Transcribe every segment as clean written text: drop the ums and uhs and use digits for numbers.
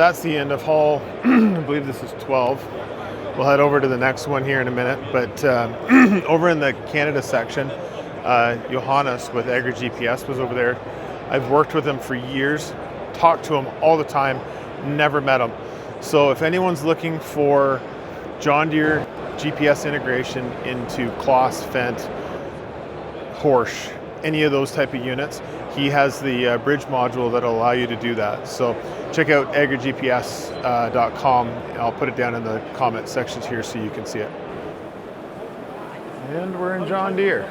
that's the end of haul. I believe this is 12. We'll head over to the next one here in a minute. But over in the Canada section, Johannes with Agri-GPS was over there. I've worked with him for years, talked to him all the time, never met him. So if anyone's looking for John Deere GPS integration into Claas, Fendt, Horsch, any of those type of units, he has the bridge module that'll allow you to do that. So check out Agri-GPS.com. I'll put it down in the comment sections here so you can see it. And we're in John Deere.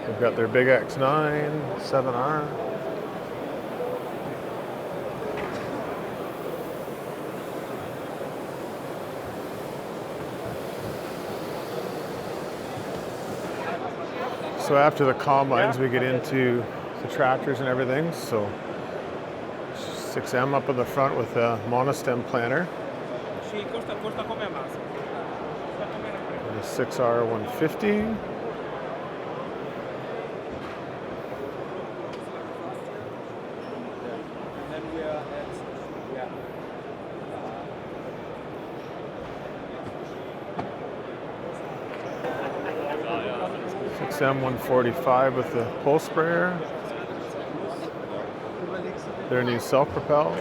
They've got their big X9, 7R. So after the combines, we get into the tractors and everything. So 6M up in the front with a monostem planter. And a 6R 150. M145 with the pole sprayer. Their new self-propel.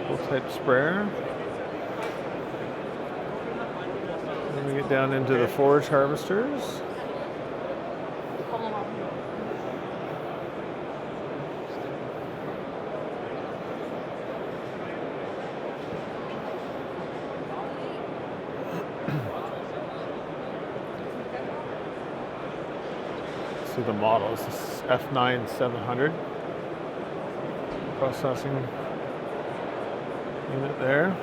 Full type sprayer. We get down into the forage harvesters. See the models. This is F9 700 processing unit there.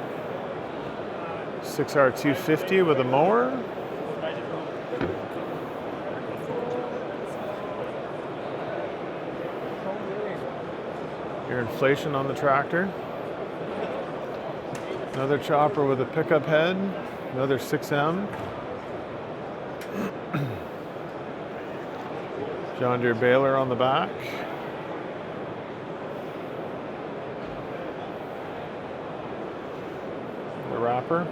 6R 250 with a mower. Your inflation on the tractor. Another chopper with a pickup head. Another 6M. John Deere baler on the back. The wrapper.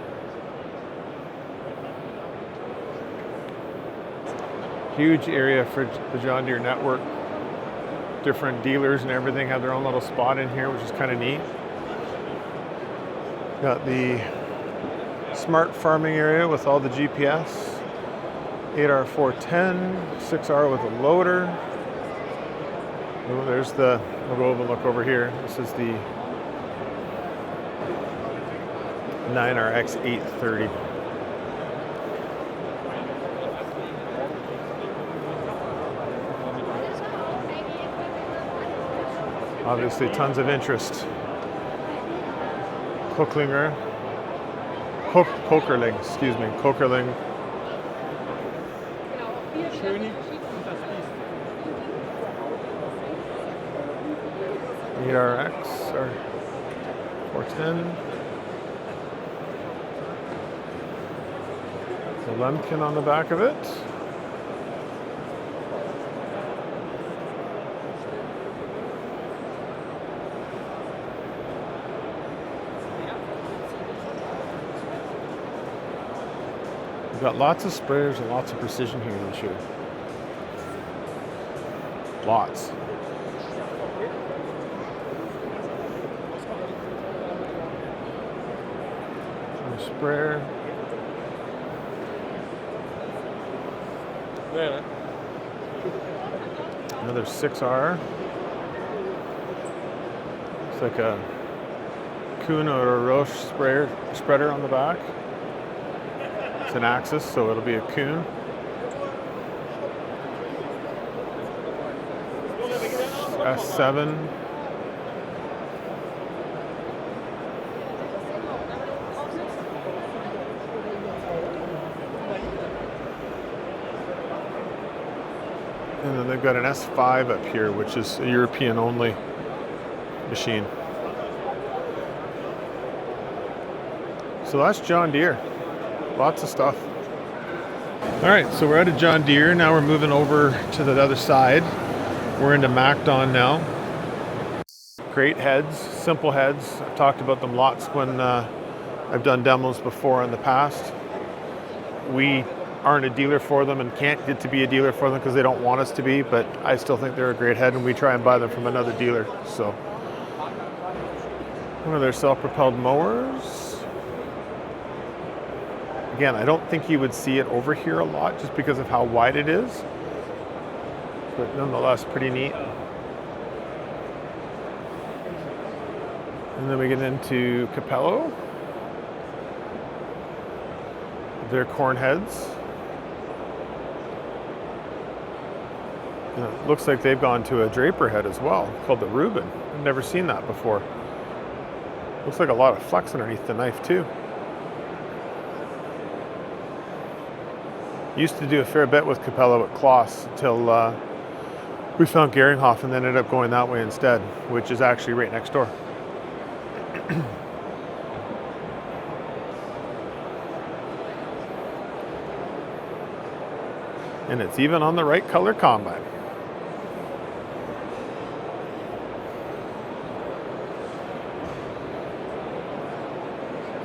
Huge area for the John Deere network. Different dealers and everything have their own little spot in here, which is kind of neat. Got the smart farming area with all the GPS. 8R 410, 6R with a loader. Oh, there's the, we'll go over and look over here. This is the 9RX 830. Obviously tons of interest. Kokerling, excuse me, Kokerling. ERX or 410. The Lemkin on the back of it. We've got lots of sprayers and lots of precision here this year. Lots. Sprayer. Another 6R. It's like a Kuhn or a Roche spreader on the back. It's an Axis, so it'll be a Kuhn. S7. And then they've got an S5 up here, which is a European only machine. So that's John Deere. Lots of stuff. All right, so we're out of John Deere. Now we're moving over to the other side. We're into Macdon now. Great heads, simple heads. I've talked about them lots when I've done demos before in the past. We aren't a dealer for them and can't get to be a dealer for them because they don't want us to be, but I still think they're a great head and we try and buy them from another dealer. So one of their self-propelled mowers. Again, I don't think you would see it over here a lot just because of how wide it is, but nonetheless pretty neat. And then we get into Capello, their corn heads. And it looks like they've gone to a Draper head as well, called the Reuben. I've never seen that before. Looks like a lot of flex underneath the knife too. Used to do a fair bit with Capello at Claas until we found Garinghoff and then ended up going that way instead, which is actually right next door. And it's even on the right color combine.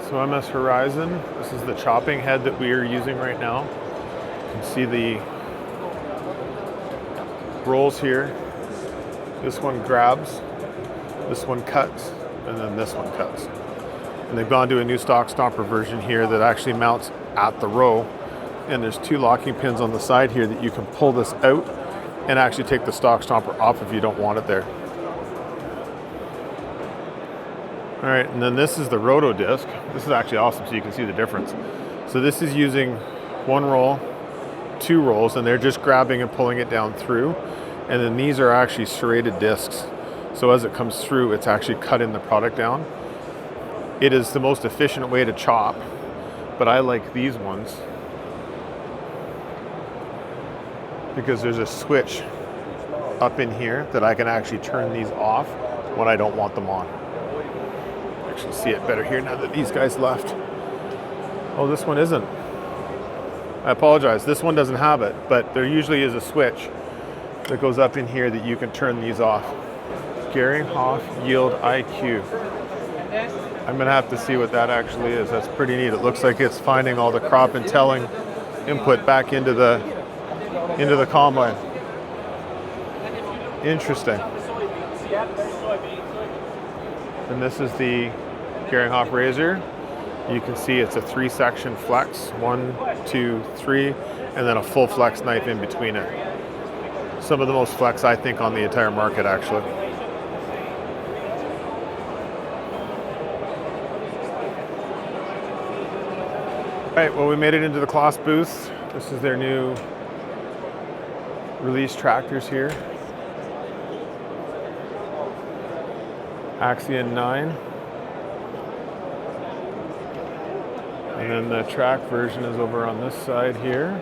So MS Horizon, this is the chopping head that we are using right now. You can see the rolls here. This one grabs, this one cuts, and then this one cuts. And they've gone to a new stock stomper version here that actually mounts at the row. And there's two locking pins on the side here that you can pull this out and actually take the stock stomper off if you don't want it there. All right, and then this is the roto disc. This is actually awesome, so you can see the difference. So this is using one roll, two rolls, and they're just grabbing and pulling it down through. And then these are actually serrated discs. So as it comes through, it's actually cutting the product down. It is the most efficient way to chop, but I like these ones because there's a switch up in here that I can actually turn these off when I don't want them on. Actually see it better here now that these guys left. Oh, this one isn't. I apologize, this one doesn't have it, but there usually is a switch that goes up in here that you can turn these off. Garinghoff Yield IQ. I'm gonna have to see what that actually is. That's pretty neat. It looks like it's finding all the crop and telling input back into the combine. Interesting. And this is the Geringhoff razor. You can see it's a 3-section flex, 1, 2, 3, and then a full flex knife in between it. Some of the most flex, I think, on the entire market, actually. All right, well, we made it into the Claas booth. This is their new release tractors here. Axion 9. And then the track version is over on this side here.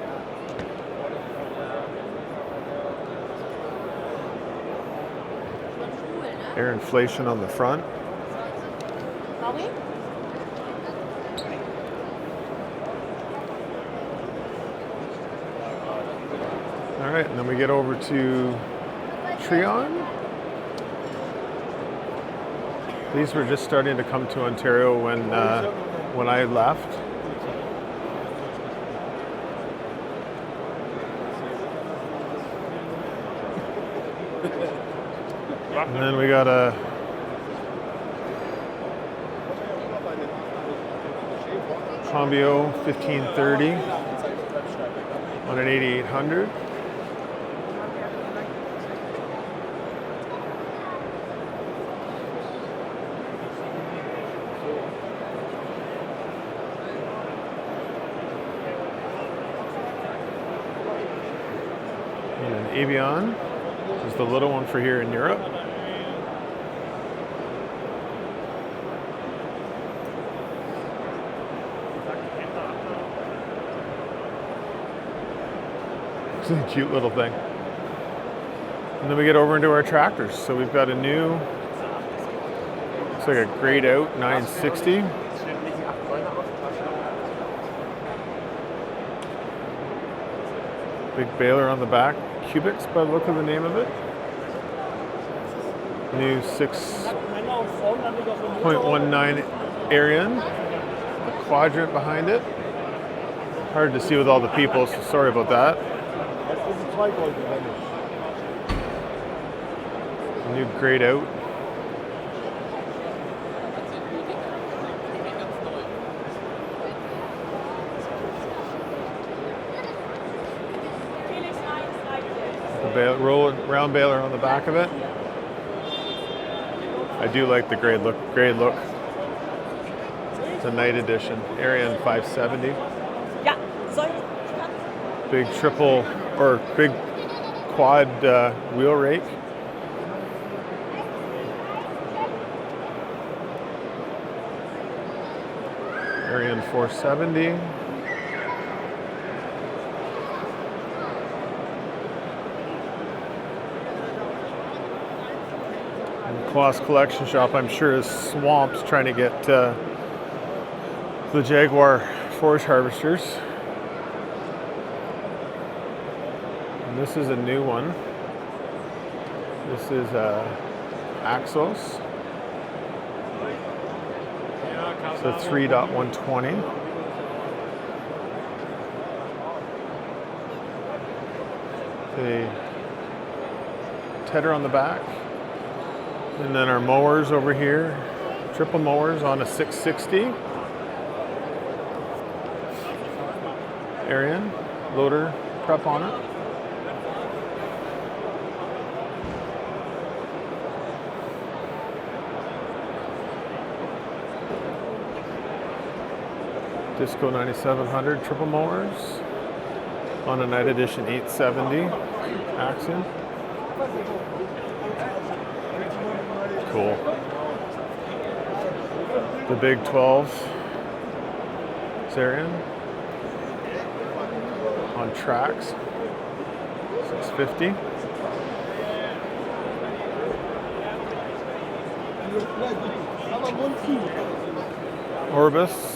Air inflation on the front. All right, and then we get over to Treon. These were just starting to come to Ontario when I left. And then we got a Combio 1530 on an 8800. And an Avion, this is the little one for here in Europe. It's a cute little thing. And then we get over into our tractors. So we've got a new, looks like a grayed out 960. Big baler on the back. Cubics by the look of the name of it. New 6.19 Arian. Quadrant behind it. Hard to see with all the people, so sorry about that. New grayed out. The round baler on the back of it. I do like the grayed look. It's a night edition. Arian 570. Big triple or big quad wheel rake. Arian 470. And Claas Collection Shop, I'm sure, is swamped trying to get the Jaguar forage harvesters. And this is a new one. This is Axos. So 3.120. The tedder on the back. And then our mowers over here. Triple mowers on a 660. Arian loader prep on it. Disco 9700 triple mowers on a night edition 870 Axiom. Cool. The big 12 Arian on tracks 650. Orbis.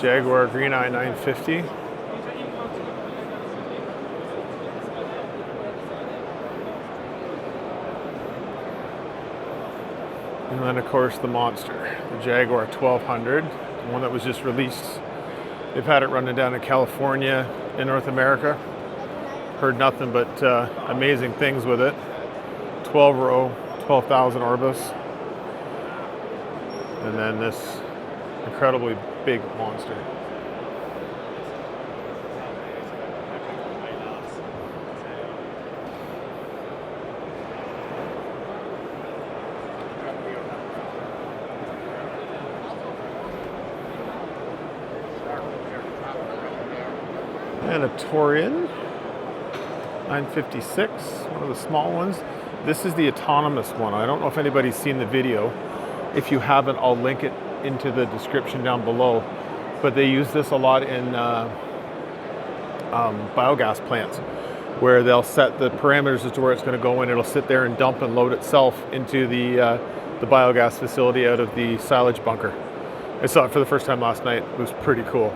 Jaguar Green Eye 950. And then of course the monster, the Jaguar 1200, the one that was just released. They've had it running down in California, in North America. Heard nothing but amazing things with it. 12 row, 12,000 Orbis. And then this incredibly big monster. And a Torian 956, one of the small ones. This is the autonomous one. I don't know if anybody's seen the video. If you haven't, I'll link it into the description down below. But they use this a lot in biogas plants, where they'll set the parameters as to where it's going to go in. It'll sit there and dump and load itself into the biogas facility out of the silage bunker. I saw it for the first time last night. It was pretty cool.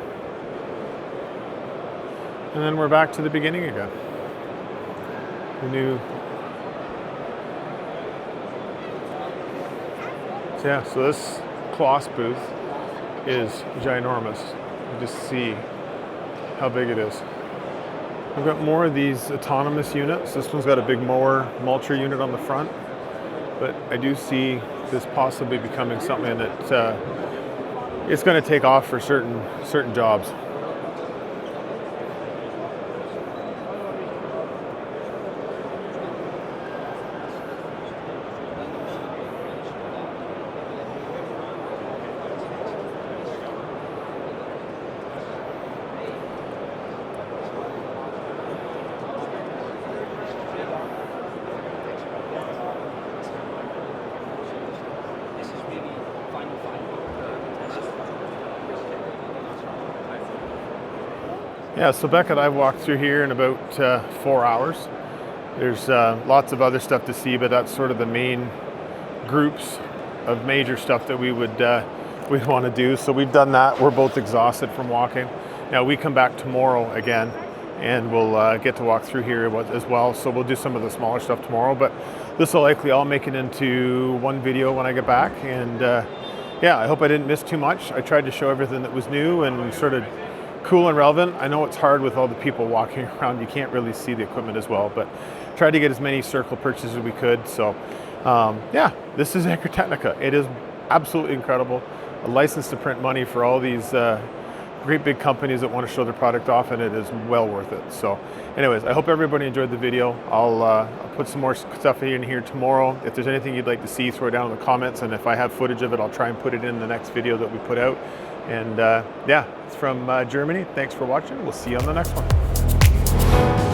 And then we're back to the beginning again. The new. So yeah, so this Claas booth is ginormous. You just see how big it is. We've got more of these autonomous units. This one's got a big mower mulcher unit on the front, but I do see this possibly becoming something that it's going to take off for certain jobs. Yeah, so Becca and I walked through here in about 4 hours. There's lots of other stuff to see, but that's sort of the main groups of major stuff that we'd want to do. So we've done that. We're both exhausted from walking. Now we come back tomorrow again, and we'll get to walk through here as well. So we'll do some of the smaller stuff tomorrow, but this will likely all make it into one video when I get back. And yeah, I hope I didn't miss too much. I tried to show everything that was new and sort of cool and relevant. I know it's hard with all the people walking around. You can't really see the equipment as well, but tried to get as many circle purchases as we could. So yeah, this is Agritechnica. It is absolutely incredible. A license to print money for all these great big companies that want to show their product off, and it is well worth it. So anyways, I hope everybody enjoyed the video. I'll put some more stuff in here tomorrow. If there's anything you'd like to see, throw it down in the comments, and if I have footage of it, I'll try and put it in the next video that we put out. And yeah, it's from Germany. Thanks for watching. We'll see you on the next one.